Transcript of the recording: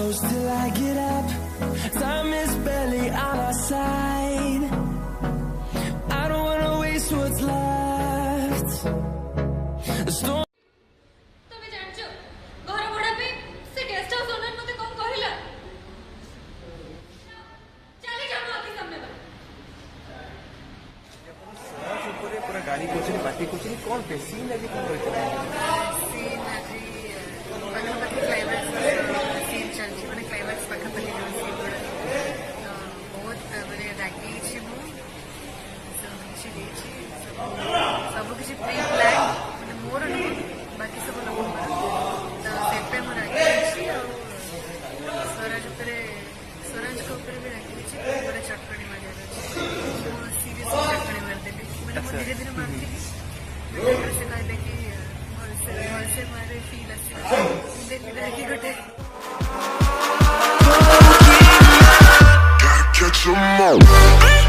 close till I get up. Time is barely on our side. I don't wanna waste what's left. The storm. তুমি জানছো ঘর ভড়া pay সে guest house ওনার মতে কম কহিলা চলে যাও আগে সামনে বা সমাজ উপরে পুরা গাড়ি কোচিনি বাকি কোচিনি কোন पे सीन अभी कौन रहता है सीन अभी पाखापाखि क्लाइमैक्स सीन चलछि माने क्लाइमैक्स पाखापाखि जो सीन गुड़ा बहुत माने रागी छि मु सब किछि देछि सब किछि प्री प्लान माने मोर बाकी सब लोग तो सेट पे मोर रागी छि और स्वराज को ऊपर भी रागी छि बड़े चटपटी मजा अछि वो सीरियस चटपटी मार देली माने धीरे धीरे मारती से कहले कि से मारे फील अच्छी देखी गोटे Catch 'em all.